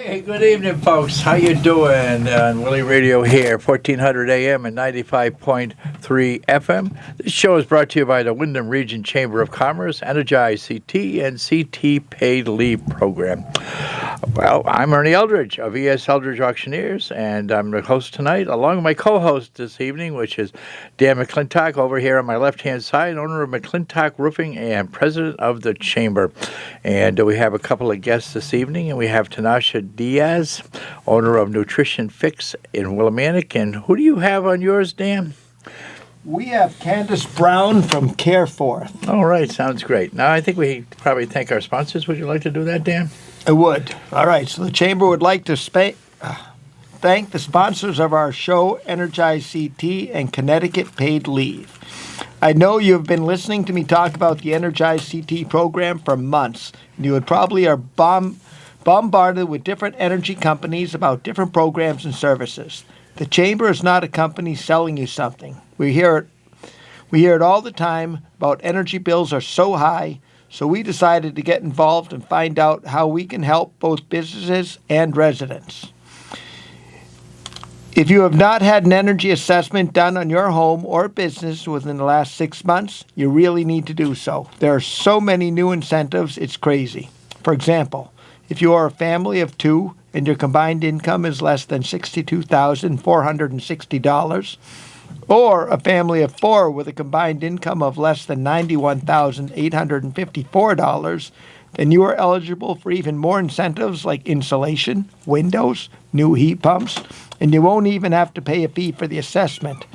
Hey, good evening, folks. How you doing? On Willie Radio here, 1400 AM and 95.3 FM. This show is brought to you by the Windham Region Chamber of Commerce, Energize CT, and CT Paid Leave Program. Well, I'm Ernie Eldridge of ES Eldridge Auctioneers, and I'm the host tonight, along with my co-host this evening, which is Dan McClintock over here on my left-hand side, owner of McClintock Roofing and president of the Chamber. And we have a couple of guests this evening, and we have Tanisha Diaz, owner of Nutrition Fix in Willimantic. And who do you have on yours, Dan? We have Candice Brown from Careforth. All right, sounds great. Now, I think we probably thank our sponsors. Would you like to do that, Dan? I would. All right, so the Chamber would like to thank the sponsors of our show, Energize CT and Connecticut Paid Leave. I know you've been listening to me talk about the Energize CT program for months. You would probably are bombarded with different energy companies about different programs and services. The Chamber is not a company selling you something. We hear it all the time about energy bills are so high, so we decided to get involved and find out how we can help both businesses and residents. If you have not had an energy assessment done on your home or business within the last 6 months, you really need to do so. There are so many new incentives, it's crazy. For example, if you are a family of two and your combined income is less than $62,460, or a family of four with a combined income of less than $91,854, then you are eligible for even more incentives like insulation, windows, new heat pumps, and you won't even have to pay a fee for the assessment.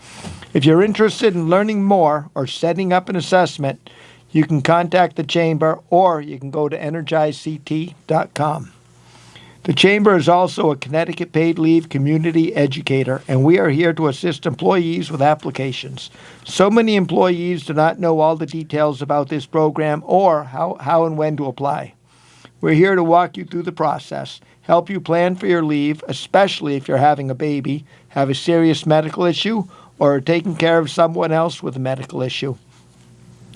If you're interested in learning more or setting up an assessment, you can contact the Chamber or you can go to energizect.com. The Chamber is also a Connecticut Paid Leave community educator, and we are here to assist employees with applications. So many employees do not know all the details about this program or how and when to apply. We're here to walk you through the process, help you plan for your leave, especially if you're having a baby, have a serious medical issue, or are taking care of someone else with a medical issue.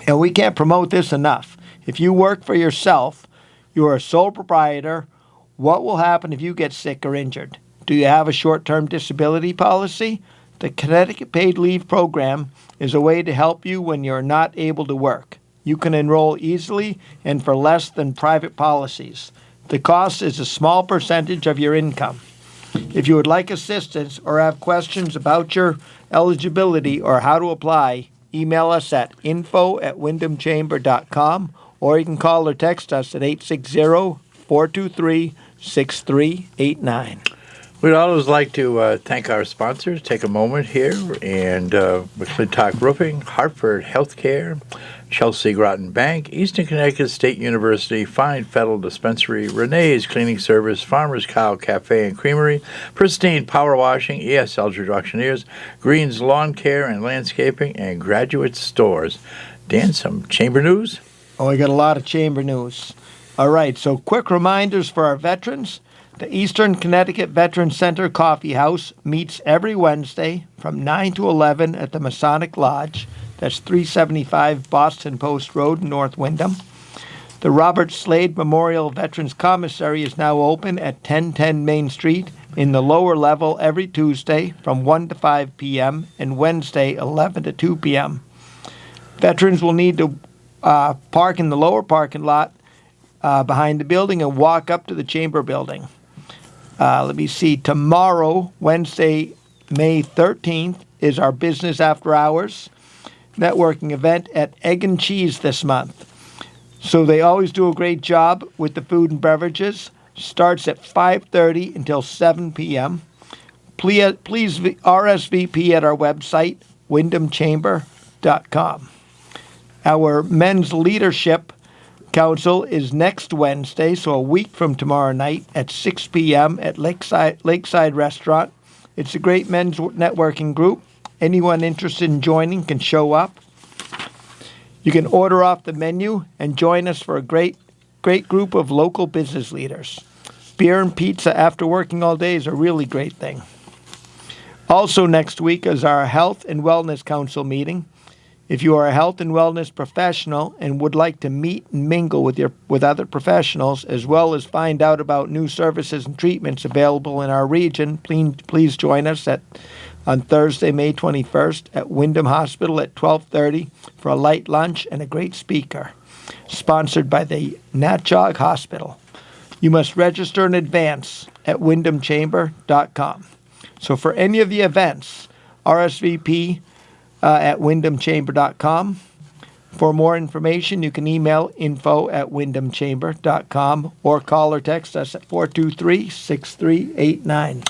And we can't promote this enough. If you work for yourself, you are a sole proprietor. What will happen if you get sick or injured? Do you have a short-term disability policy? The Connecticut Paid Leave Program is a way to help you when you're not able to work. You can enroll easily and for less than private policies. The cost is a small percentage of your income. If you would like assistance or have questions about your eligibility or how to apply, email us at info@windhamchamber.com, or you can call or text us at 860-423-6389. We'd always like to thank our sponsors. Take a moment here, and McClintock Roofing, Hartford Healthcare, Chelsea Groton Bank, Eastern Connecticut State University, Fine Federal Dispensary, Renee's Cleaning Service, Farmer's Cow Cafe and Creamery, Pristine Power Washing, ES Eldridge Auctioneers, Green's Lawn Care and Landscaping, and Graduate Stores. Dan, some Chamber news? Oh, I got a lot of Chamber news. All right, so quick reminders for our veterans. The Eastern Connecticut Veterans Center Coffee House meets every Wednesday from 9 to 11 at the Masonic Lodge. That's 375 Boston Post Road, North Windham. The Robert Slade Memorial Veterans Commissary is now open at 1010 Main Street in the lower level every Tuesday from 1 to 5 p.m. and Wednesday 11 to 2 p.m. Veterans will need to park in the lower parking lot behind the building and walk up to the Chamber building. Let me see. Tomorrow, Wednesday, May 13th, is our Business After Hours networking event at Egg and Cheese this month. So they always do a great job with the food and beverages. Starts at 5:30 until 7 p.m. Please RSVP at our website, windhamchamber.com. Our Men's Leadership Council is next Wednesday, so a week from tomorrow night at 6 p.m. at Lakeside Restaurant. It's a great men's networking group. Anyone interested in joining can show up. You can order off the menu and join us for a great group of local business leaders. Beer and pizza after working all day is a really great thing. Also next week is our Health and Wellness Council meeting. If you are a health and wellness professional and would like to meet and mingle with other professionals, as well as find out about new services and treatments available in our region, please join us on Thursday, May 21st at Wyndham Hospital at 12:30 for a light lunch and a great speaker, sponsored by the Nat Jog Hospital. You must register in advance at wyndhamchamber.com. So for any of the events, RSVP at wyndhamchamber.com. For more information, you can email info@wyndhamchamber.com or call or text us at 423-6389.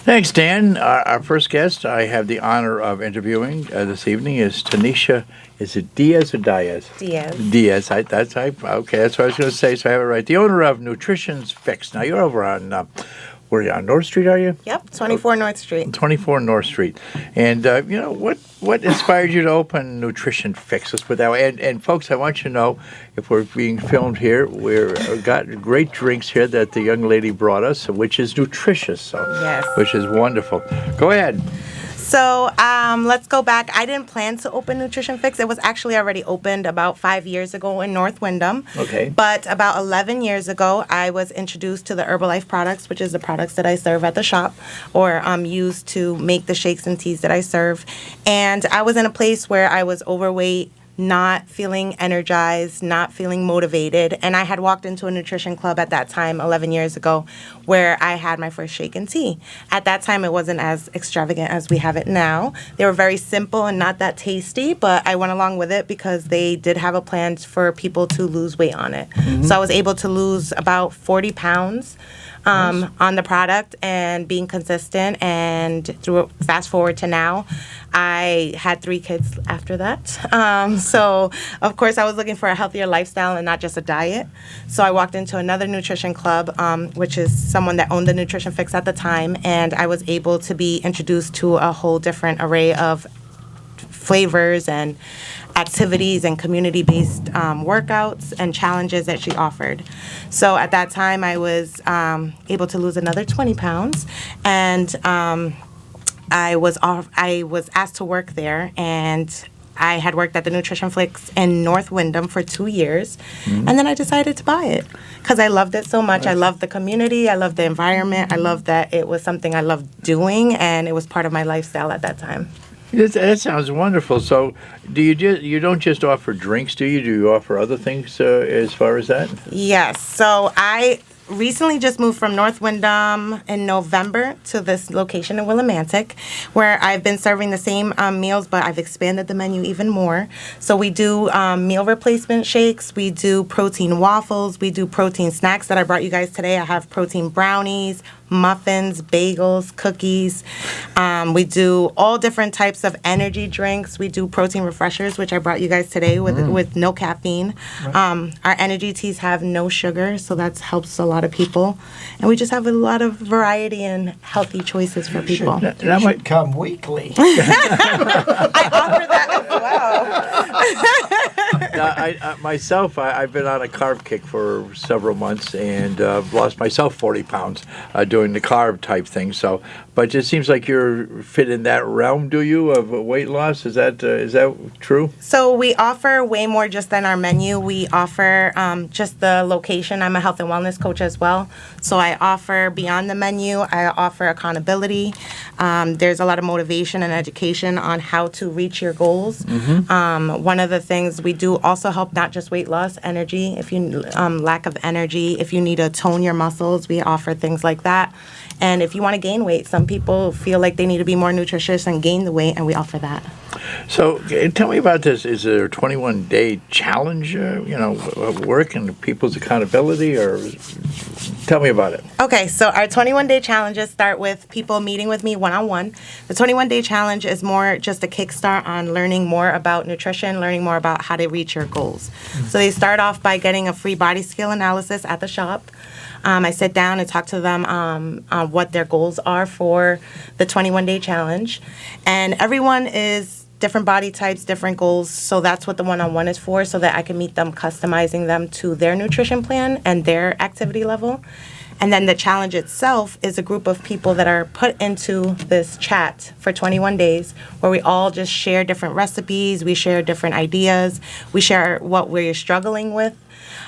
Thanks, Dan. Our first guest I have the honor of interviewing this evening is Tanisha. Is it Diaz or Diaz? Diaz. Diaz. Okay, that's what I was going to say, so I have it right. The owner of Nutrition's Fix. Now, you're over on, where are you, on North Street, are you? Yep, 24 North Street. 24 North Street. And, what inspired you to open Nutrition Fix? Let's put it that way. And folks, I want you to know, if we're being filmed here, we've got great drinks here that the young lady brought us, which is nutritious, Yes. which is wonderful. Go ahead. So let's go back. I didn't plan to open Nutrition Fix. It was actually already opened about 5 years ago in North Wyndham. Okay. But about 11 years ago, I was introduced to the Herbalife products, which is the products that I serve at the shop or use to make the shakes and teas that I serve. And I was in a place where I was overweight, not feeling energized, not feeling motivated. And I had walked into a nutrition club at that time, 11 years ago, where I had my first shake and tea. At that time, it wasn't as extravagant as we have it now. They were very simple and not that tasty, but I went along with it because they did have a plan for people to lose weight on it. Mm-hmm. So I was able to lose about 40 pounds. On the product and being consistent, and fast forward to now, I had 3 kids after that. So of course I was looking for a healthier lifestyle and not just a diet. So I walked into another nutrition club, which is someone that owned the Nutrition Fix at the time, and I was able to be introduced to a whole different array of flavors and activities and community-based workouts and challenges that she offered. So at that time, I was able to lose another 20 pounds, and I was asked to work there, and I had worked at the Nutrition Fix in North Wyndham for 2 years, and then I decided to buy it because I loved it so much. I loved the community, I loved the environment, I loved that it was something I loved doing, and it was part of my lifestyle at that time. That sounds wonderful. So, you don't just offer drinks, do you? Do you offer other things as far as that? Yes. So I recently just moved from North Wyndham in November to this location in Willimantic, where I've been serving the same meals, but I've expanded the menu even more. So we do meal replacement shakes, we do protein waffles, we do protein snacks that I brought you guys today. I have protein brownies, muffins, bagels, cookies. We do all different types of energy drinks. We do protein refreshers, which I brought you guys today with no caffeine. Right. Our energy teas have no sugar, so that helps a lot of people. And we just have a lot of variety and healthy choices for people. You should come weekly. I offer that as well. Myself, I've been on a carb kick for several months and lost myself 40 pounds doing the carb type thing. So, but it seems like you're fit in that realm, do you, of weight loss? Is that true? So we offer way more just than our menu. We offer just the location. I'm a health and wellness coach as well. So I offer beyond the menu. I offer accountability. There's a lot of motivation and education on how to reach your goals. Mm-hmm. One of the things we do also help not just weight loss, energy. If you lack of energy, if you need to tone your muscles, we offer things like that. And if you want to gain weight, some people feel like they need to be more nutritious and gain the weight, and we offer that. So tell me about this. Is there a 21-day challenge, work and people's accountability, or tell me about it? Okay, so our 21-day challenges start with people meeting with me one-on-one. The 21-day challenge is more just a kickstart on learning more about nutrition, learning more about how to reach your goals. Mm-hmm. So they start off by getting a free body scale analysis at the shop. I sit down and talk to them on what their goals are for the 21-day challenge. And everyone is different body types, different goals. So that's what the one-on-one is for, so that I can meet them, customizing them to their nutrition plan and their activity level. And then the challenge itself is a group of people that are put into this chat for 21 days where we all just share different recipes, we share different ideas, we share what we're struggling with.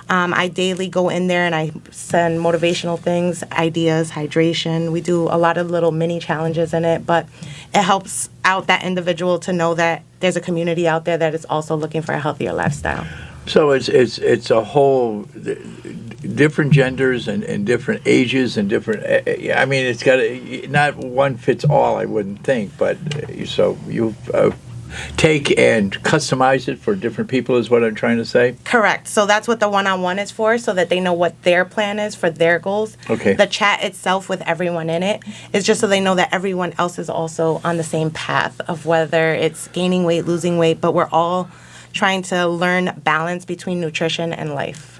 I daily go in there and I send motivational things, ideas, hydration. We do a lot of little mini challenges in it, but it helps out that individual to know that there's a community out there that is also looking for a healthier lifestyle. So it's a whole different genders and different ages and different. I mean, it's got not one fits all. I wouldn't think, but so you take and customize it for different people is what I'm trying to say. Correct. So that's what the one-on-one is for, so that they know what their plan is for their goals. Okay. The chat itself with everyone in it is just so they know that everyone else is also on the same path of whether it's gaining weight, losing weight, but we're all trying to learn balance between nutrition and life.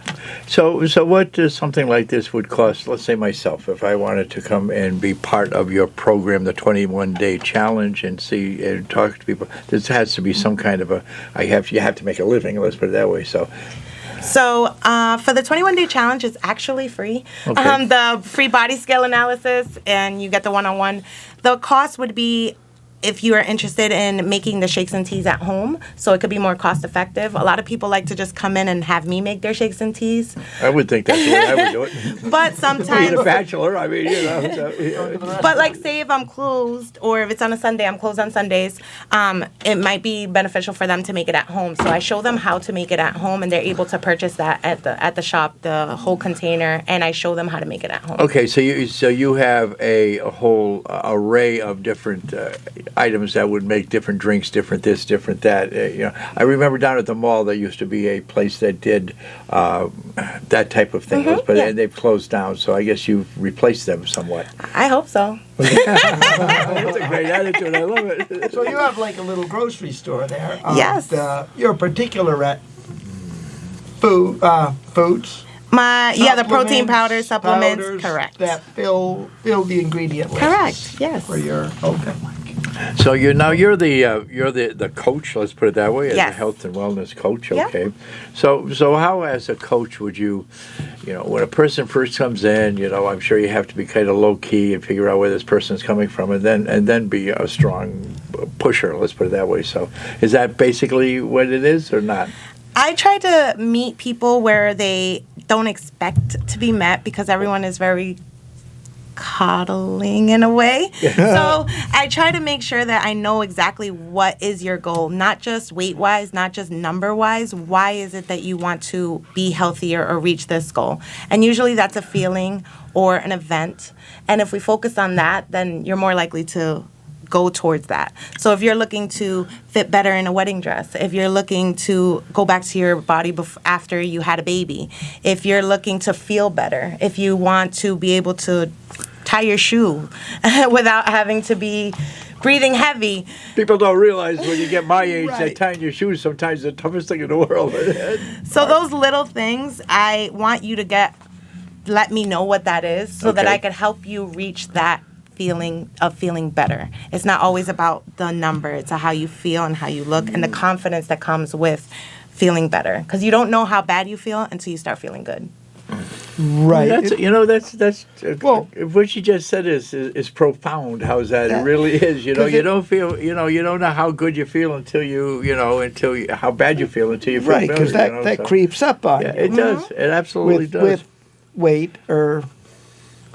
So what does something like this would cost? Let's say myself, if I wanted to come and be part of your program, the 21-day challenge, and see and talk to people. This has to be some kind of you have to make a living. Let's put it that way. So for the 21-day challenge, it's actually free. Okay. The free body scale analysis, and you get the one-on-one. The cost would be if you are interested in making the shakes and teas at home, so it could be more cost effective. A lot of people like to just come in and have me make their shakes and teas. I would think that's the way I would do it. But sometimes... Being a bachelor, I mean, you know. So, But like, say if I'm closed, or if it's on a Sunday, I'm closed on Sundays, it might be beneficial for them to make it at home. So I show them how to make it at home, and they're able to purchase that at the shop, the whole container, and I show them how to make it at home. Okay, so you have a whole array of different items that would make different drinks, different this, different that. I remember down at the mall there used to be a place that did that type of thing, but yeah. they've closed down. So I guess you've replaced them somewhat. I hope so. That's a great attitude. I love it. So you have like a little grocery store there. Yes. Your particular foods. The protein powders, supplements, powders correct. That fill the ingredient list. Correct, yes. For your okay. So you're the coach. Let's put it that way, as a Yes. health and wellness coach. Yeah. Okay. So how, as a coach, would you, when a person first comes in, I'm sure you have to be kind of low key and figure out where this person's coming from, and then be a strong pusher. Let's put it that way. So is that basically what it is, or not? I try to meet people where they don't expect to be met, because everyone is very coddling in a way. So I try to make sure that I know exactly what is your goal, not just weight-wise, not just number-wise. Why is it that you want to be healthier or reach this goal? And usually that's a feeling or an event. And if we focus on that, then you're more likely to go towards that. So if you're looking to fit better in a wedding dress, if you're looking to go back to your body after you had a baby, if you're looking to feel better, if you want to be able to tie your shoe without having to be breathing heavy. People don't realize when you get my age that tying your shoes sometimes is the toughest thing in the world. So those little things, I want you to let me know what that is, so that I can help you reach that feeling of feeling better. It's not always about the number. It's how you feel and how you look, and the confidence that comes with feeling better. Because you don't know how bad you feel until you start feeling good. Right. That's well, what you just said is profound. How's that? It really is. You don't feel. You don't know how good you feel until how bad you feel until you feel right, better. Because that creeps up on you. It does. It absolutely does. With weight or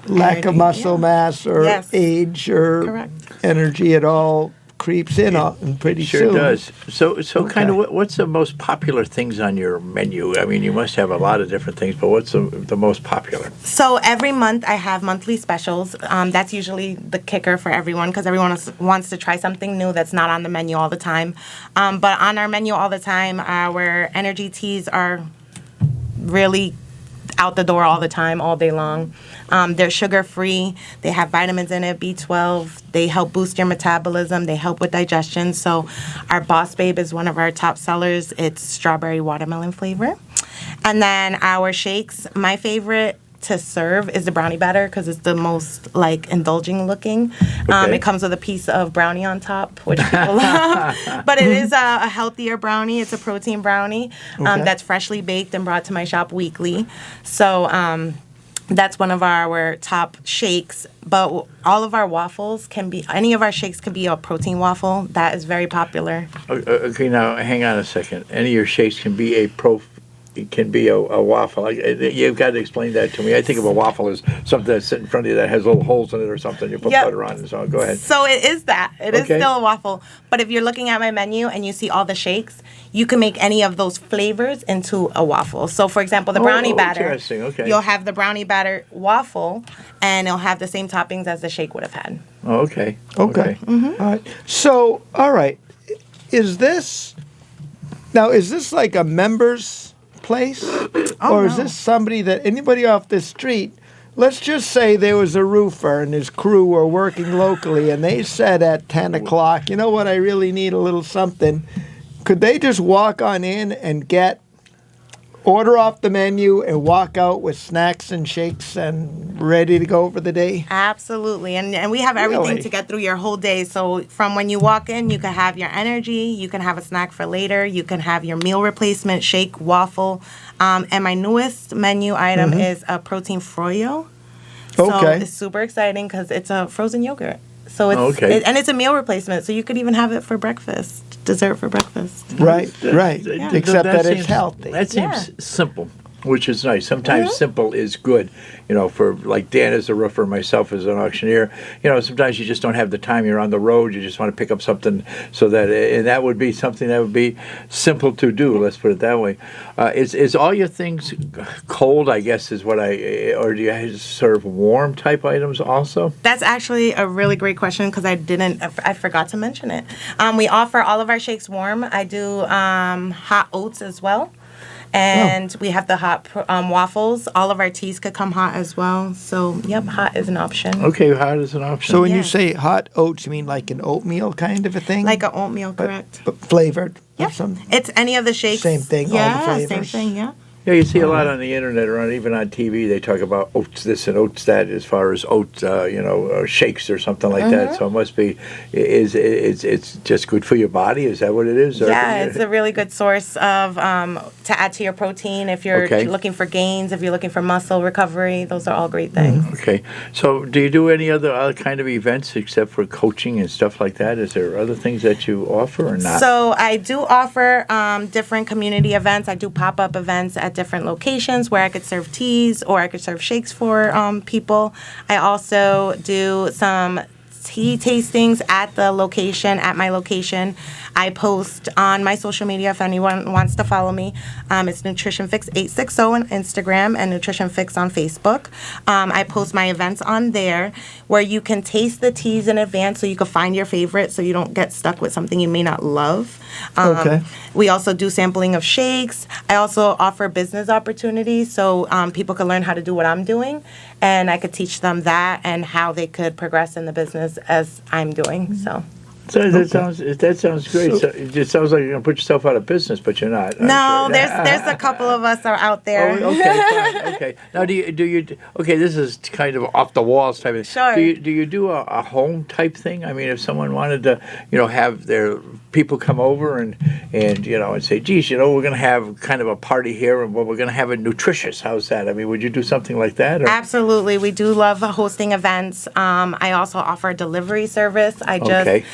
lack of muscle mass or age or Correct. energy at all creeps in and pretty sure soon. does. So kind of what's the most popular things on your menu? I mean, you must have a lot of different things, but what's the most popular? So every month I have monthly specials. That's usually the kicker for everyone, because everyone wants to try something new that's not on the menu all the time. But on our menu all the time, our energy teas are really out the door all the time, all day long. They're sugar-free. They have vitamins in it, B12. They help boost your metabolism. They help with digestion. So our Boss Babe is one of our top sellers. It's strawberry watermelon flavor. And then our shakes, my favorite to serve is the brownie batter, because it's the most indulging looking. It comes with a piece of brownie on top, which people love. But it is a healthier brownie. It's a protein brownie that's freshly baked and brought to my shop weekly. So That's one of our top shakes, but all of our waffles can be, any of our shakes can be a protein waffle. That is very popular. Okay, now hang on a second. Any of your shakes can be it can be a waffle. You've got to explain that to me. I think of a waffle as something that's sitting in front of you that has little holes in it or something. You put butter on it. So go ahead. So it is that. It is still a waffle. But if you're looking at my menu and you see all the shakes, you can make any of those flavors into a waffle. So, for example, the brownie batter. Interesting. Okay. You'll have the brownie batter waffle, and it'll have the same toppings as the shake would have had. Oh, okay. Okay. All right. So, all right. Is this like a members place, or is this somebody that anybody off the street? Let's just say there was a roofer and his crew were working locally, and they said at 10 o'clock, you know what, I really need a little something. Could they just walk on in and order off the menu and walk out with snacks and shakes and ready to go for the day? Absolutely. And we have everything to get through your whole day. So from when you walk in, you can have your energy, you can have a snack for later, you can have your meal replacement, shake, waffle. And my newest menu item is a protein froyo. So it's super exciting because it's a frozen yogurt. So it's and it's a meal replacement. So you could even have it for breakfast. Dessert for breakfast. Right. Except that it's healthy. That seems simple, which is nice. Sometimes simple is good. For like Dan as a roofer, myself as an auctioneer, sometimes you just don't have the time. You're on the road. You just want to pick up something so that, and that would be something that would be simple to do. Let's put it that way. Is all your things cold, I guess, or do you guys serve warm type items also? That's actually a really great question because I forgot to mention it. We offer all of our shakes warm. I do hot oats as well. And we have the hot waffles. All of our teas could come hot as well. So, hot is an option. Okay, hot is an option. So when you say hot oats, you mean like an oatmeal kind of a thing? Like an oatmeal, correct. But flavored? Yep. It's any of the shakes. Same thing, all the flavors? Same thing, yeah. Yeah, you see a lot on the internet or even on TV. They talk about oats this and oats that, as far as oats, shakes or something like that. So it must be, it's just good for your body. Is that what it is? Yeah, it's a really good source of to add to your protein if you're looking for gains, if you're looking for muscle recovery. Those are all great things. Okay, so do you do any other kind of events except for coaching and stuff like that? Is there other things that you offer or not? So I do offer different community events. I do pop-up events at different locations where I could serve teas or I could serve shakes for people. I also do some tea tastings at my location. I post on my social media if anyone wants to follow me. It's Nutrition Fix 860 on Instagram and Nutrition Fix on Facebook. I post my events on there where you can taste the teas in advance so you can find your favorite so you don't get stuck with something you may not love. We also do sampling of shakes. I also offer business opportunities so people can learn how to do what I'm doing, and I could teach them that and how they could progress in the business as I'm doing. So that sounds great. So it sounds like you're gonna put yourself out of business, but you're not. No, there's a couple of us are out there. Oh, okay, fine, okay. Now, do you? Okay, this is kind of off the walls type of. Sure. Do you do a home type thing? I mean, if someone wanted to, have their people come over and say, geez, we're gonna have kind of a party here, and we're gonna have it nutritious. How's that? I mean, would you do something like that? Or? Absolutely, we do love hosting events. I also offer a delivery service. I just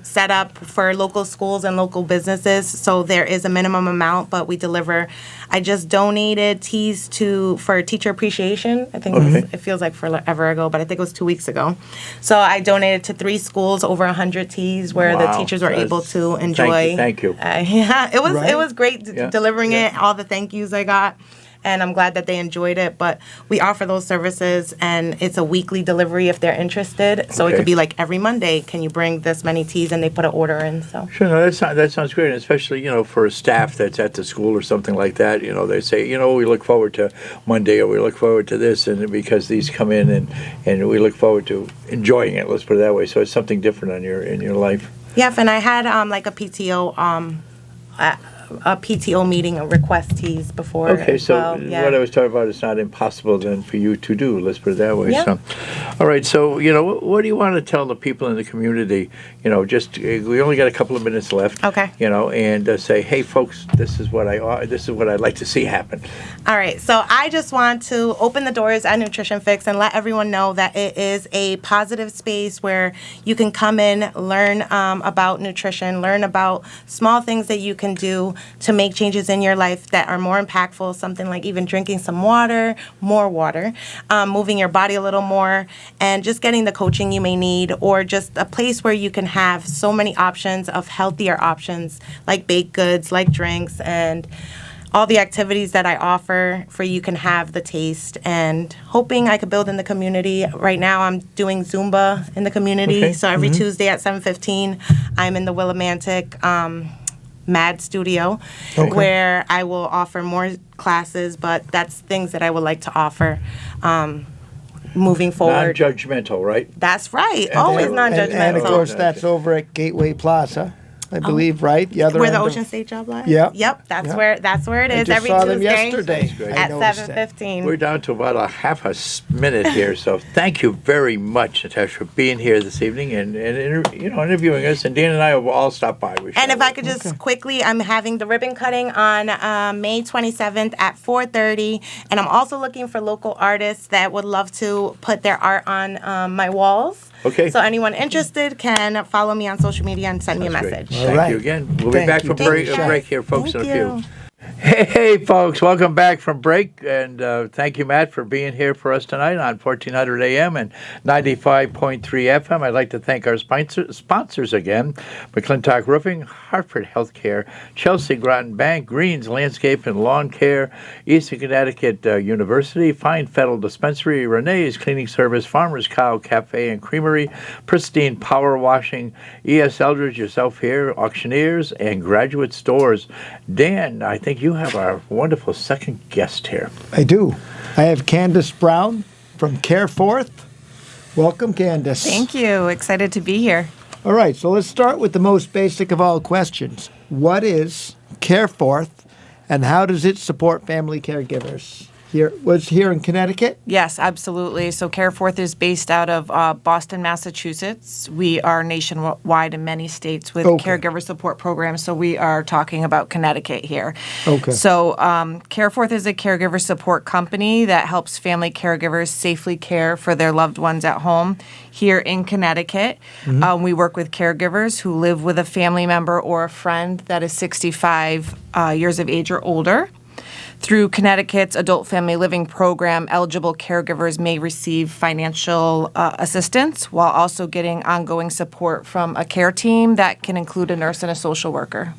set up for local schools and local businesses, so there is a minimum amount, but we deliver. I just donated teas for teacher appreciation. I think it feels like forever ago, but I think it was 2 weeks ago. So I donated to 3 schools over 100 teas where the teachers were able to enjoy. Thank you. It was great delivering it. All the thank yous I got. And I'm glad that they enjoyed it. But we offer those services, and it's a weekly delivery if they're interested. So it could be like every Monday, can you bring this many teas? And they put an order in. So sure, no, that sounds great, and especially for a staff that's at the school or something like that. They say we look forward to Monday, or we look forward to this, and because these come in, and we look forward to enjoying it. Let's put it that way. So it's something different in your life. Yeah, and I had like a PTO a PTO meeting and request teas before. Okay, as so well. Yeah. what I was talking about is not impossible then for you to do. Let's put it that way. Yeah. So, all right. So what do you want to tell the people in the community? Just we only got a couple of minutes left. Okay. And say, hey, folks, this is what I'd like to see happen. All right, so I just want to open the doors at Nutrition Fix and let everyone know that it is a positive space where you can come in, learn about nutrition, learn about small things that you can do to make changes in your life that are more impactful, something like even drinking some water, more water, moving your body a little more, and just getting the coaching you may need, or just a place where you can have so many options of healthier options like baked goods, like drinks, and all the activities that I offer for you can have the taste, and hoping I could build in the community. Right now I'm doing Zumba in the community. Okay. So every Tuesday at 7:15, I'm in the Willimantic MAD studio where I will offer more classes, but that's things that I would like to offer moving forward. Non-judgmental, right? That's right. Always non-judgmental. And of course, that's over at Gateway Plaza, I believe, right? The other where end the of- Ocean State job lies? Yep. Yep, that's Yep. where it I is just every saw them Tuesday yesterday. I at noticed that. 7:15. We're down to about a half a minute here, so thank you very much, Natasha, for being here this evening and interviewing us. And Dan and I will all stop by. And if I could just quickly, I'm having the ribbon cutting on May 27th at 4:30, and I'm also looking for local artists that would love to put their art on my walls. Okay. So anyone interested can follow me on social media and send me a That's message. great. All Thank right. you again. We'll be Thank back you. from Thank a you. break here, folks, Thank in a few. you. Hey, folks, welcome back from break, and thank you, Matt, for being here for us tonight on 1400 AM and 95.3 FM. I'd like to thank our sponsors again, McClintock Roofing, Hartford Healthcare, Chelsea Groton Bank, Greens Landscape and Lawn Care, Eastern Connecticut University, Fine Fettle Dispensary, Renee's Cleaning Service, Farmer's Cow Cafe and Creamery, Pristine Power Washing, E.S. Eldridge, yourself here, Auctioneers, and Graduate Stores. Dan, I think you have our wonderful second guest here. I do. I have Candice Brown from Careforth. Welcome, Candice. Thank you. Excited to be here. All right, so let's start with the most basic of all questions. What is Careforth, and how does it support family caregivers? Here in Connecticut? Yes, absolutely. So Careforth is based out of Boston, Massachusetts. We are nationwide in many states with caregiver support programs, so we are talking about Connecticut here. Okay. So Careforth is a caregiver support company that helps family caregivers safely care for their loved ones at home. Here in Connecticut, we work with caregivers who live with a family member or a friend that is 65 years of age or older. Through Connecticut's Adult Family Living Program, eligible caregivers may receive financial assistance while also getting ongoing support from a care team that can include a nurse and a social worker.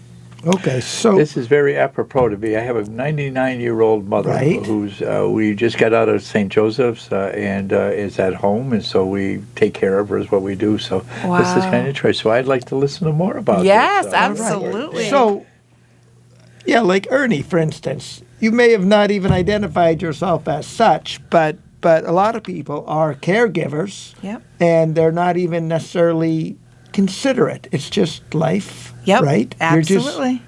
Okay, so This is very apropos to me. I have a 99-year-old mother Right. who's we just got out of St. Joseph's and is at home, and so we take care of her is what we do. So this is Wow. kind of interesting. So I'd like to listen to more about Yes, this. absolutely. So, yeah, like Ernie, for instance, you may have not even identified yourself as such, but a lot of people are caregivers, Yep. and they're not even necessarily considerate. It's just life, Yep. right? Absolutely.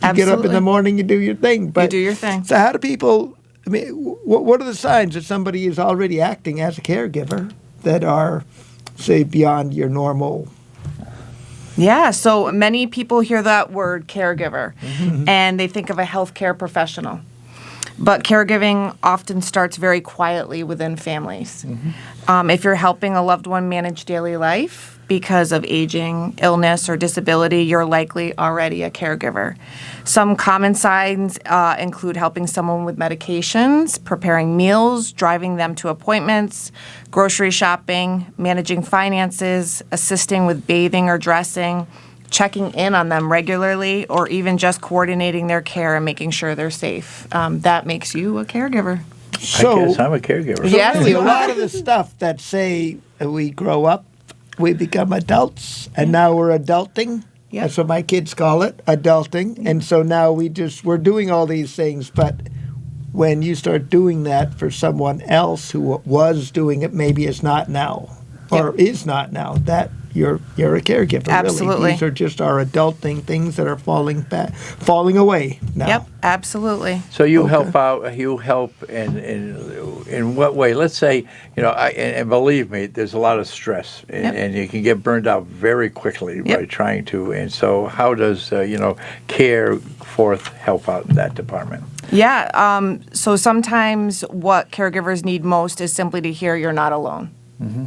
You get up in the morning, you do your thing. But, do your thing. So how do people, I mean, what are the signs that somebody is already acting as a caregiver that are, say, beyond your normal? Yeah, so many people hear that word caregiver and they think of a healthcare professional. But caregiving often starts very quietly within families. If you're helping a loved one manage daily life because of aging, illness, or disability, you're likely already a caregiver. Some common signs include helping someone with medications, preparing meals, driving them to appointments, grocery shopping, managing finances, assisting with bathing or dressing, checking in on them regularly, or even just coordinating their care and making sure they're safe. That makes you a caregiver. So, I guess I'm a caregiver. Yes, really, you a are. lot of the stuff that say we grow up, we become adults, and now we're adulting. Yep. That's what my kids call it, adulting. And so now we're doing all these things, but when you start doing that for someone else who was doing it, maybe is not now, or is not now, that you're a caregiver. Absolutely. Really. These are just our adulting things that are falling away now. Yep, absolutely. So you help out. You help in what way? Let's say and believe me, there's a lot of stress, and you can get burned out very quickly by trying to. And so, how does Care Forth help out in that department? Yeah. So sometimes what caregivers need most is simply to hear you're not alone. Mm-hmm.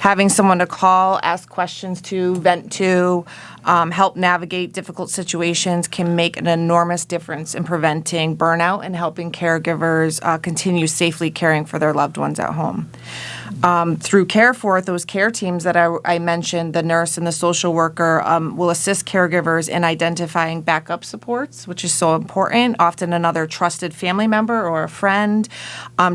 Having someone to call, ask questions to, vent to, help navigate difficult situations can make an enormous difference in preventing burnout and helping caregivers continue safely caring for their loved ones at home. Through Care Forth, those care teams that I mentioned, the nurse and the social worker will assist caregivers in identifying backup supports, which is so important, often another trusted family member or a friend,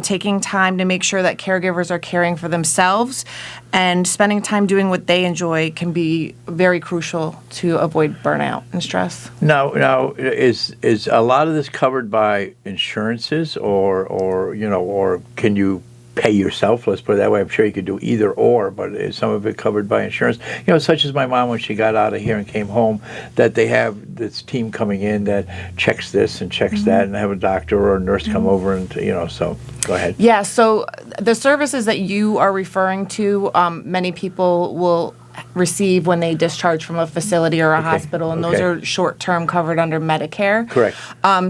taking time to make sure that caregivers are caring for themselves and spending time doing what they enjoy can be very crucial to avoid burnout and stress. Now, is a lot of this covered by insurances, or can you pay yourself? Let's put it that way. I'm sure you could do either or, but is some of it covered by insurance? Such as my mom when she got out of here and came home, that they have this team coming in that checks this and checks that, and have a doctor or a nurse come over and so go ahead. Yeah. So the services that you are referring to, many people will receive when they discharge from a facility or a hospital, and those are short-term covered under Medicare. Correct.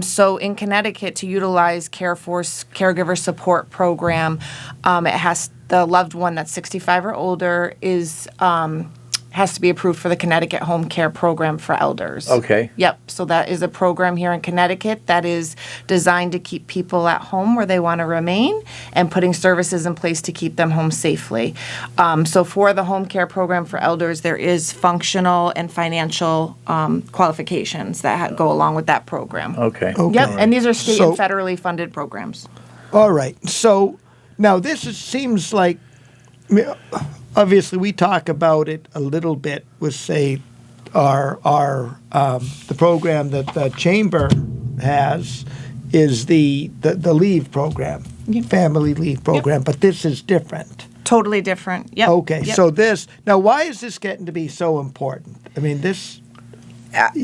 So in Connecticut, to utilize Care Force Caregiver Support Program, it has the loved one that's 65 or older has to be approved for the Connecticut Home Care Program for Elders. Okay. Yep. So that is a program here in Connecticut that is designed to keep people at home where they want to remain and putting services in place to keep them home safely. So for the Home Care Program for Elders, there is functional and financial qualifications that go along with that program. Okay. Yep. And these are state So- and federally funded programs. All right. So now seems like, obviously we talk about it a little bit with, say, our the program that the chamber has is the leave program, family leave program, but this is different. Totally different. Yep. Okay. Yep. So now why is this getting to be so important? I mean, you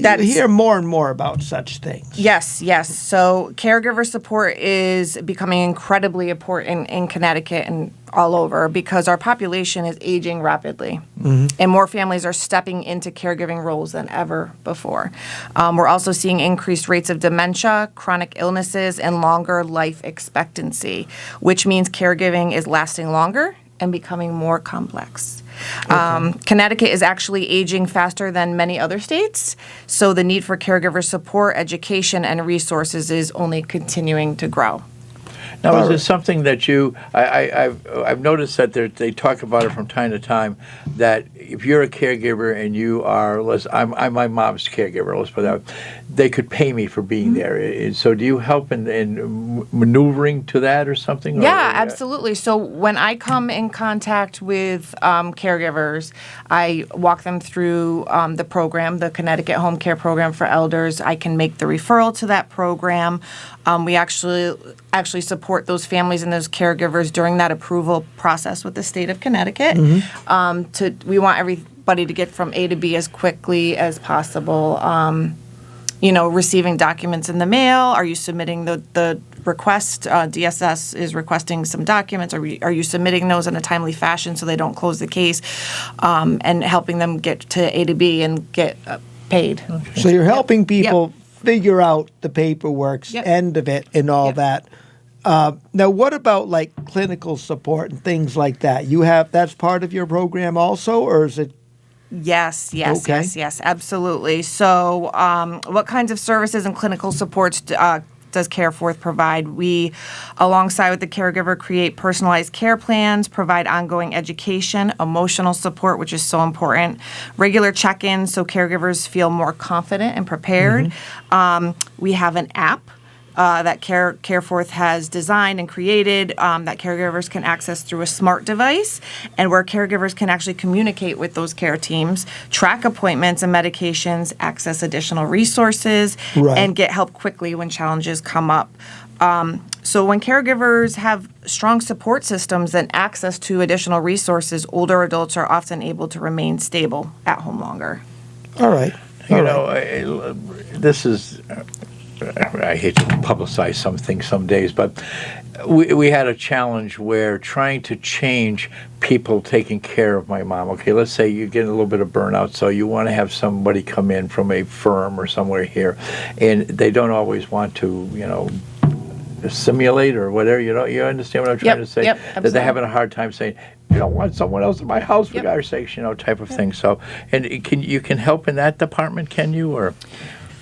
That's- hear more and more about such things. Yes. So caregiver support is becoming incredibly important in Connecticut and all over because our population is aging rapidly, and more families are stepping into caregiving roles than ever before. We're also seeing increased rates of dementia, chronic illnesses, and longer life expectancy, which means caregiving is lasting longer and becoming more complex. Connecticut is actually aging faster than many other states, so the need for caregiver support, education, and resources is only continuing to grow. Now, is this something that I've noticed that they talk about it from time to time, that if you're a caregiver and you are, I'm my mom's caregiver, let's put it that way, they could pay me for being there. So do you help in maneuvering to that or something? Yeah, absolutely. So when I come in contact with caregivers, I walk them through the program, the Connecticut Home Care Program for Elders. I can make the referral to that program. We actually support those families and those caregivers during that approval process with the state of Connecticut. We want everybody to get from A to B as quickly as possible. Receiving documents in the mail. Are you submitting the request? DSS is requesting some documents. Are you submitting those in a timely fashion so they don't close the case? And helping them get to A to B and get paid. Okay. So you're helping people figure out the paperwork's end of it and all that. Now, what about like clinical support and things like that? That's part of your program also, or is it? Yes, absolutely. So what kinds of services and clinical supports does Care Forth provide? We, alongside with the caregiver, create personalized care plans, provide ongoing education, emotional support, which is so important, regular check-ins so caregivers feel more confident and prepared. We have an app that Care Forth has designed and created that caregivers can access through a smart device, and where caregivers can actually communicate with those care teams, track appointments and medications, access additional resources, and get help quickly when challenges come up. So when caregivers have strong support systems and access to additional resources, older adults are often able to remain stable at home longer. All right. You All know, right. this is, I hate to publicize some things some days, but we had a challenge where trying to change people taking care of my mom. Okay, let's say you're getting a little bit of burnout, so you want to have somebody come in from a firm or somewhere here, and they don't always want to, simulate or whatever. You understand what I'm trying to say? Yep, that absolutely. they're having a hard time saying, you don't want someone else in my house, for Yep. God's sakes, type of thing. So, and you can help in that department, can you? Or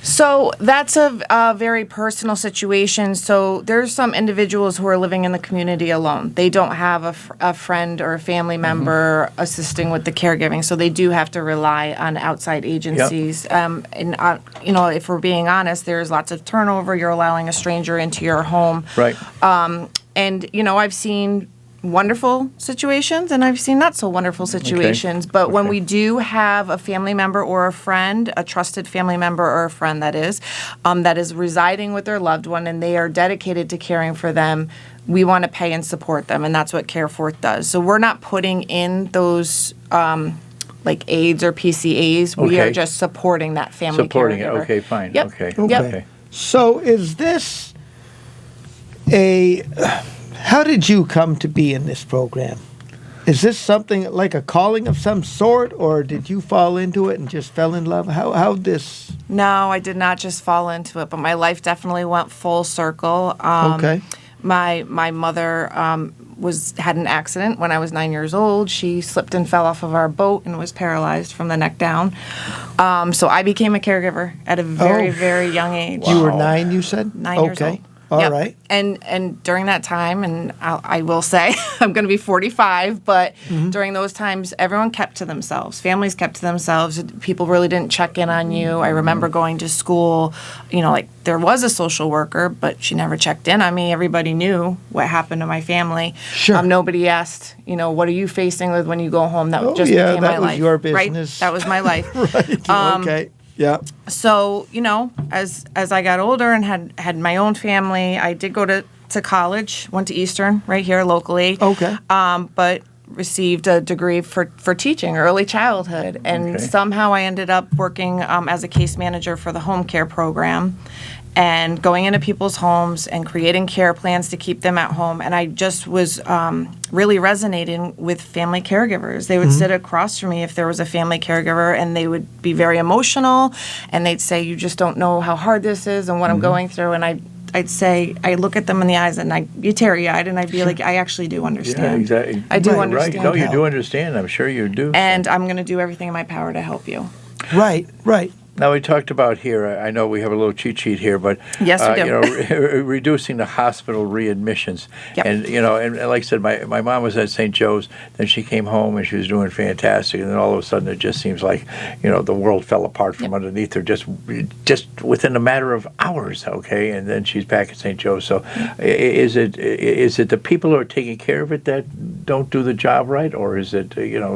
So that's a very personal situation. So there's some individuals who are living in the community alone. They don't have a friend or a family member assisting with the caregiving, so they do have to rely on outside agencies. If we're being honest, there's lots of turnover. You're allowing a stranger into your home. right? I've seen wonderful situations and I've seen not so wonderful situations. But when Okay. we do have a family member or a friend, a trusted family member or a friend that is residing with their loved one and they are dedicated to caring for them, we want to pay and support them. And that's what CareForth does. So we're not putting in those like aids or PCAs. We are Okay. just supporting that family Supporting it. caregiver. Okay, fine. Yep. Okay. Okay. Okay. So is this how did you come to be in this program? Is this something like a calling of some sort, or did you fall into it and just fell in love? How this? No, I did not just fall into it, but my life definitely went full circle. Okay. My mother had an accident when I was 9 years old. She slipped and fell off of our boat and was paralyzed from the neck down. So I became a caregiver at a very, Oh. very young age. You were Wow. 9, you said? 9 years old. All right. Yep. And during that time, and I will say, I'm going to be 45, but during those times, everyone kept to themselves. Families kept to themselves. People really didn't check in on you. I remember going to school, there was a social worker, but she never checked in on me. Everybody knew what happened to my family. Sure. Nobody asked, what are you facing with when you go home? That Oh, just yeah, became that my was life. your Right? business. That was my life. Right. Okay. Yeah. So, as I got older and had my own family, I did go to college, went to Eastern right here locally. Okay. But received a degree for teaching early childhood. And Okay. somehow I ended up working as a case manager for the home care program and going into people's homes and creating care plans to keep them at home. And I just was really resonating with family caregivers. They would sit across from me if there was a family caregiver, and they would be very emotional, and they'd say, "You just don't know how hard this is and what I'm going through." And I'd say, I look at them in the eyes and I get teary-eyed, and I'd be like, "I actually do understand. Yeah, exactly. I do Right, understand. Right. No, you do understand. I'm sure you do. And I'm going to do everything in my power to help you." Right. Right. Now, we talked about here, I know we have a little cheat sheet here, but Yes, we do. reducing the hospital readmissions. Yep. And, and like I said, my mom was at St. Joe's, then she came home and she was doing fantastic, and then all of a sudden it just seems like, the world fell apart from underneath her just within a matter of hours, okay? And then she's back at St. Joe's. So is it the people who are taking care of it that don't do the job right, or is it,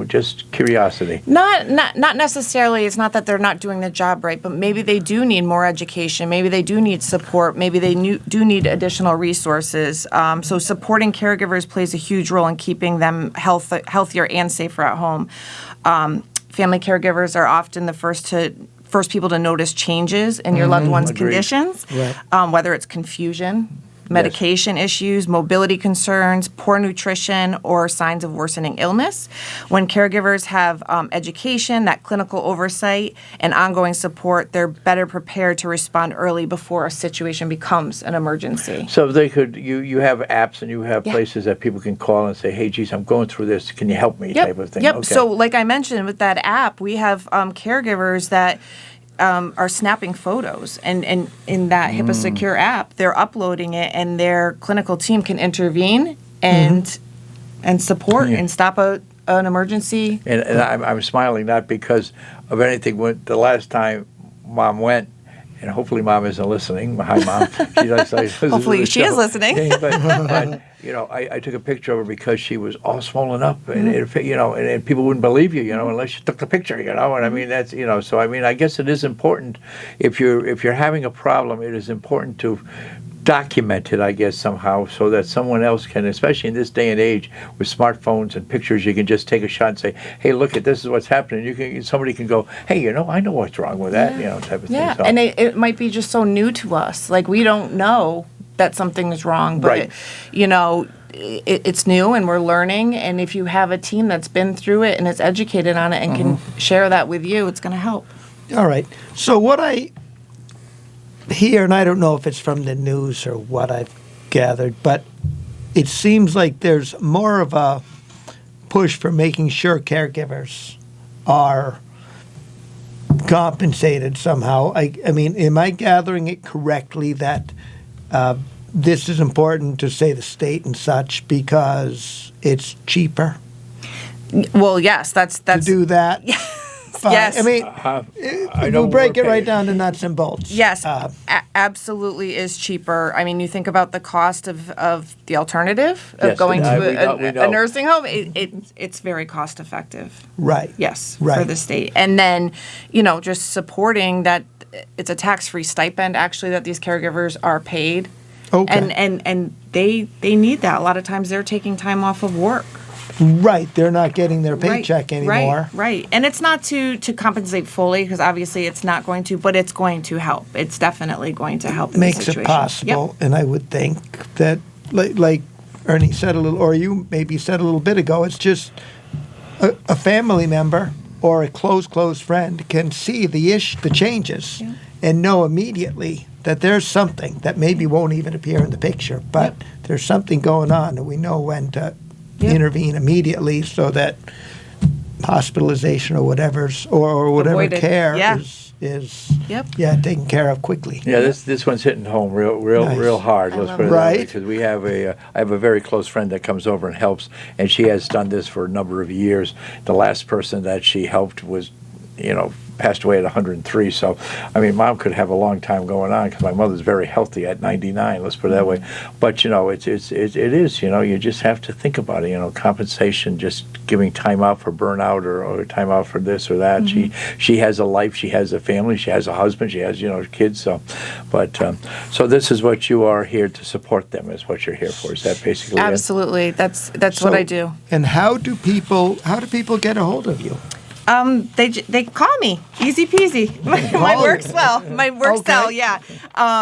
just curiosity? Not necessarily. It's not that they're not doing the job right, but maybe they do need more education. Maybe they do need support. Maybe they do need additional resources. So supporting caregivers plays a huge role in keeping them healthier and safer at home. Family caregivers are often the first people to notice changes in your loved one's Agreed. conditions, Right. whether it's confusion, medication issues, mobility concerns, poor nutrition, or signs of worsening illness. When caregivers have education, that clinical oversight, and ongoing support, they're better prepared to respond early before a situation becomes an emergency. So they could, you have apps and you have Yeah. places that people can call and say, "Hey, geez, I'm going through this. Can you help me?" type of thing. Yep. Okay. So, like I mentioned with that app, we have caregivers that are snapping photos, and in that HIPAA secure app, they're uploading it, and their clinical team can intervene and support and stop an emergency. and I'm smiling not because of anything. When the last time Mom went, and hopefully Mom isn't listening. Hi, Mom. She does, Hopefully she is listening. Yeah, but I took a picture of her because she was all swollen up, and and people wouldn't believe you, unless you took the picture, and I mean that's So I mean, I guess it is important if you're having a problem. It is important to documented, I guess, somehow, so that someone else can, especially in this day and age with smartphones and pictures, you can just take a shot and say, "Hey, look at this is what's happening." Somebody can go, "Hey, I know what's wrong with that," type of Yeah, thing. So, and it might be just so new to us. Like, we don't know that something is wrong, but, Right. it's new and we're learning. And if you have a team that's been through it and is educated on it and can share that with you, it's going to help. All right. So what I hear, and I don't know if it's from the news or what I've gathered, but it seems like there's more of a push for making sure caregivers are compensated somehow. I mean, am I gathering it correctly that this is important to, say, the state and such because it's cheaper Well, yes, that's to do that? Fine. Yes. I mean, I know we'll break we're it right paid. down to nuts and bolts. Yes, absolutely is cheaper. I mean, you think about the cost of the alternative of Yes, going and to we a know. nursing home. It's very cost effective. Right. Yes, Right. for the state. And then, just supporting that it's a tax-free stipend actually that these caregivers are paid. Okay. And they need that. A lot of times they're taking time off of work. Right. They're not getting their paycheck anymore. Right. And it's not to compensate fully because obviously it's not going to, but it's going to help. It's definitely going to help in this Makes situation. it possible. And I would think that, like Ernie said a little, or you maybe said a little bit ago, it's just a family member or a close friend can see the changes and know immediately that there's something that maybe won't even appear in the picture, but there's something going on and we know when to intervene immediately so that hospitalization or whatever Avoided. care Yeah. is Yep. taken care of quickly. Yeah, this one's hitting home real Nice. hard. Let's put it that way, Right. because we have I have a very close friend that comes over and helps, and she has done this for a number of years. The last person that she helped was, passed away at 103. So, I mean, Mom could have a long time going on because my mother's very healthy at 99. Let's put it that way. But it is. You just have to think about it. Compensation, just giving time out for burnout or time out for this or that. She has a life. She has a family. She has a husband. She has kids. So, so this is what you are here to support them. Is what you're here for. Is that basically it? Absolutely. That's So- what I do. And how do people get a hold of you? They call me easy peasy. My work cell, yeah.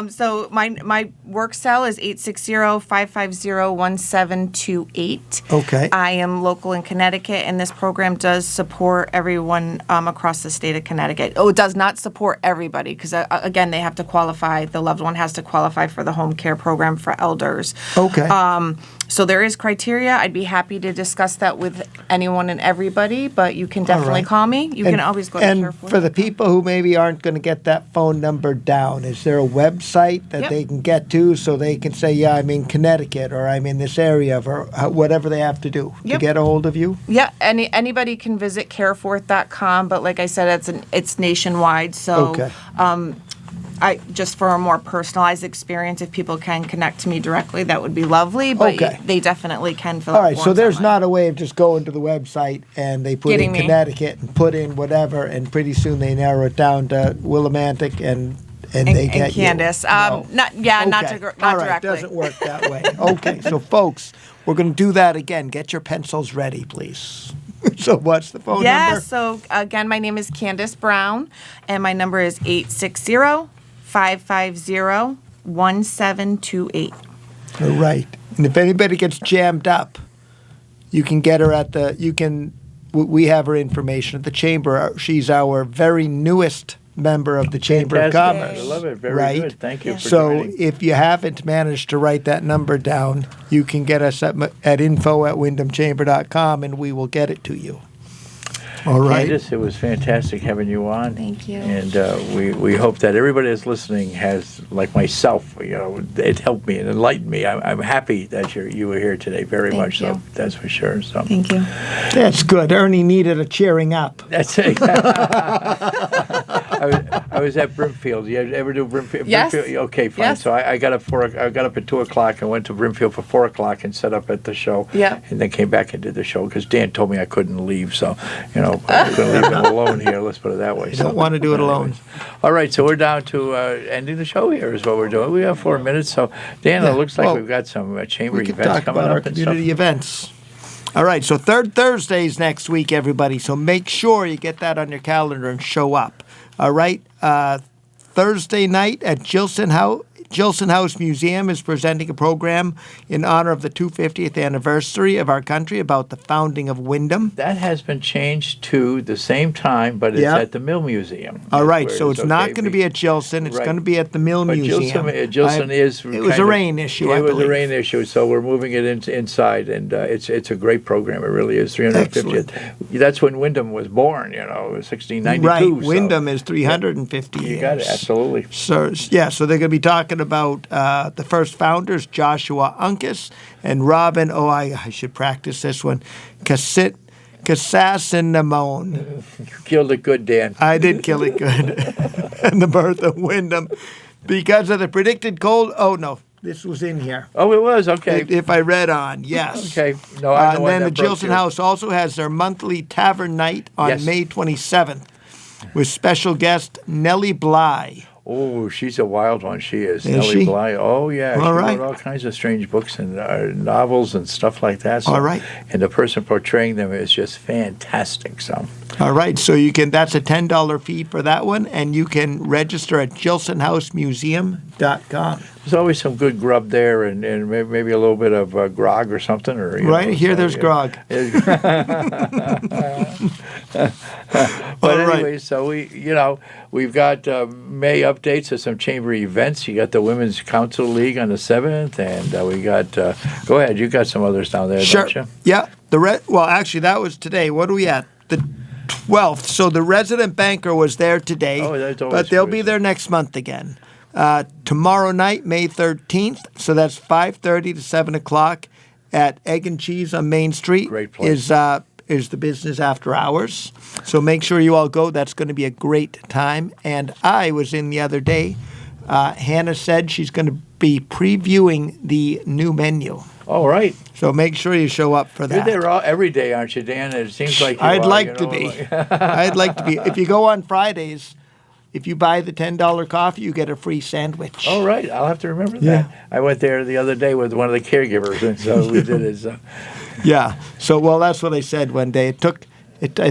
So my work cell is 860-550-1728. Okay. I am local in Connecticut, and this program does support everyone across the state of Connecticut. Oh, it does not support everybody because again, they have to qualify. The loved one has to qualify for the home care program for elders. Okay. So there is criteria. I'd be happy to discuss that with anyone and everybody, but you can definitely right. call me. You can always go to And Careful. for the people who maybe aren't going to get that phone number down, is there a website that Yep. they can get to so they can say, yeah, I'm in Connecticut or I'm in this area or whatever they have to do to Yep. get a hold of you? Yeah, anybody can visit careforth.com, but like I said, it's nationwide. So Okay. I just for a more personalized experience, if people can connect to me directly, that would be lovely. But Okay. they definitely can fill All out right, so forms there's online. not a way of just going to the website and they put Getting in me. Connecticut and put in whatever, and pretty soon they narrow it down to Willimantic and they get Candice. you. No. Not Okay. not All right, directly. doesn't work that way. Okay, so folks, we're going to do that again. Get your pencils ready, please. So what's the phone Yeah, number? so again, my name is Candice Brown, and my number is 860-550-1728. All right. And if anybody gets jammed up, you can get her we have her information at the Chamber. She's our very newest member of the Chamber of Fantastic. Commerce. I love it. Very right? good. Thank you for So joining. if you haven't managed to write that number down, you can get us at info@wyndhamchamber.com and we will get it to you. All right. Candice, it was fantastic having you on. Thank you. And we hope that everybody that's listening has, like myself, it helped me and enlightened me. I'm happy that you were here today, very Thank much so. you. That's for sure. So Thank you. That's good. Ernie needed a cheering up. that's it. I was at Brimfield. You ever do Brimfield? Yes. Brimfield? Okay, fine. Yes. So I got up I got up at 2:00 and went to Brimfield for 4:00 and set up at the show. Yeah. And then came back and did the show because Dan told me I couldn't leave. So I couldn't leave him alone here. Let's put it that way. You don't want to do it alone. All right, so we're down to ending the show here is what we're doing. We have 4 minutes. So Dan, Yeah, it looks like well, we've got some chamber We could events talk coming about our up and stuff. community events. All right, so third Thursday's next week, everybody. So make sure you get that on your calendar and show up. All right, Thursday night at Gilson House Museum is presenting a program in honor of the 250th anniversary of our country about the founding of Wyndham. That has been changed to the same time, but it's Yeah. at the Mill Museum. All right, Where so it's not going to be we- at Gilson. It's Right. going to be at the Mill But Museum. Gilson is. It was kind a of- rain issue, I It was believe. a rain issue, so we're moving it inside, and it's a great program. It really is. 350th. That's when Wyndham was born. It was 1692. Right, so Wyndham is 350 You years. got it. Absolutely. So yeah, so they're going to be talking about the first founders, Joshua Uncas and Robin. Oh, I should practice this one. Casassinamone. You killed it good, Dan. I did kill it good. And the birth of Wyndham, because of the predicted cold. Oh no, this was in here. Oh, it was okay. If I read on, yes. Okay. No, I know And when then the that broke Gilson you. House also has their monthly tavern night on Yes. May 27th with special guest Nellie Bly. Oh, she's a wild one. She is. Is Nellie she? Bly. Oh, yeah. All she right. wrote all kinds of strange books and novels and stuff like that. So, All right. And the person portraying them is just fantastic. So, All right, so that's a $10 fee for that one, and you can register at gilsonhousemuseum.com. there's always some good grub there and maybe a little bit of grog or something. Or Right here, there's grog. But All right. anyway, so we've got May updates of some chamber events. You got the Women's Council League on the 7th, and we got. Go ahead, you got some others down there, Sure. don't you? Yeah. Well, actually, that was today. What are we at? The 12th. So the resident banker was there today, Oh, that's always but they'll good. be there next month again. Tomorrow night, May 13th. So that's 5:30 to 7 o'clock at Egg and Cheese on Main Street. Great place. Is the business after hours. So make sure you all go. That's going to be a great time. And I was in the other day. Hannah said she's going to be previewing the new menu. All right. So make sure you show up for You're that. there every day, aren't you, Dan? It seems like you I'd are, like to be. I'd like to be. If you go on Fridays, if you buy the $10 coffee, you get a free sandwich. All right, I'll have to remember Yeah. that. I went there the other day with one of the caregivers, and so we did it. So. Yeah. So, well, that's what I said one day. I think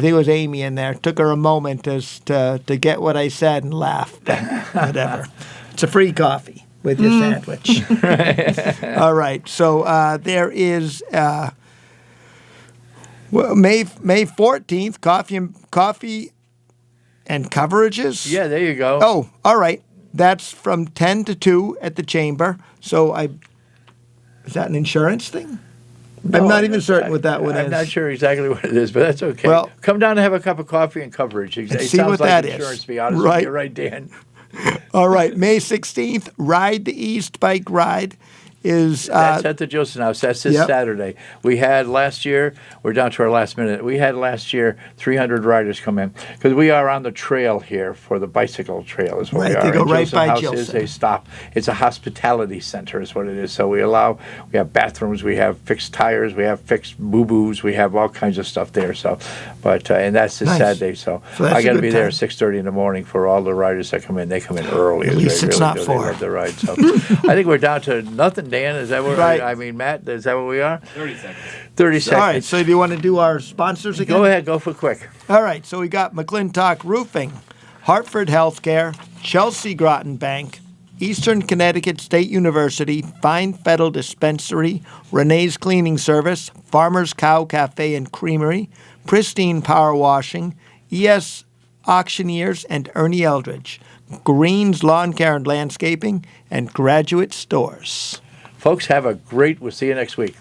it was Amy in there. It took her a moment to get what I said and laugh. But whatever. It's a free coffee with your sandwich. All right. So there is May 14th, coffee and coverages. Yeah, there you go. Oh, all right. That's from 10 to 2 at the chamber. So is that an insurance thing? I'm not even certain what that one is. I'm not sure exactly what it is, but that's okay. Well- Come down and have a cup of coffee and coverage. It see sounds what like that is. insurance, to be honest Right. with you. Right, Dan? All right. May 16th, Ride the East bike ride is That's at the Gilson House. That's this Yep. Saturday. We had last year, we're down to our last minute. We had last year 300 riders come in because we are on the trail here for the bicycle trail is what Right, we they are. go And right Gilson by House Gilson. is a stop. It's a hospitality center is what it is. So we have bathrooms, we have fixed tires, we have fixed boo-boos, we have all kinds of stuff there. So, but and that's this Nice. Saturday. So So that's I a got to good be there time. at 6:30 in the morning for all the riders that come in. They come in early. At least They it's really not do. They 4. love the ride. So I think we're down to nothing, Dan. Is that what? Right. I mean, Matt, is that what we are? 30 seconds. 30 all seconds. right. So do you want to do our sponsors again? Go ahead, go for quick. All right. So we got McClintock Roofing, Hartford Healthcare, Chelsea Groton Bank, Eastern Connecticut State University, Fine Fettle Dispensary, Renee's Cleaning Service, Farmer's Cow Cafe and Creamery, Pristine Power Washing, ES Auctioneers and Ernie Eldridge, Green's Lawn Care and Landscaping, and Graduate Stores. Folks, have a great, we'll see you next week.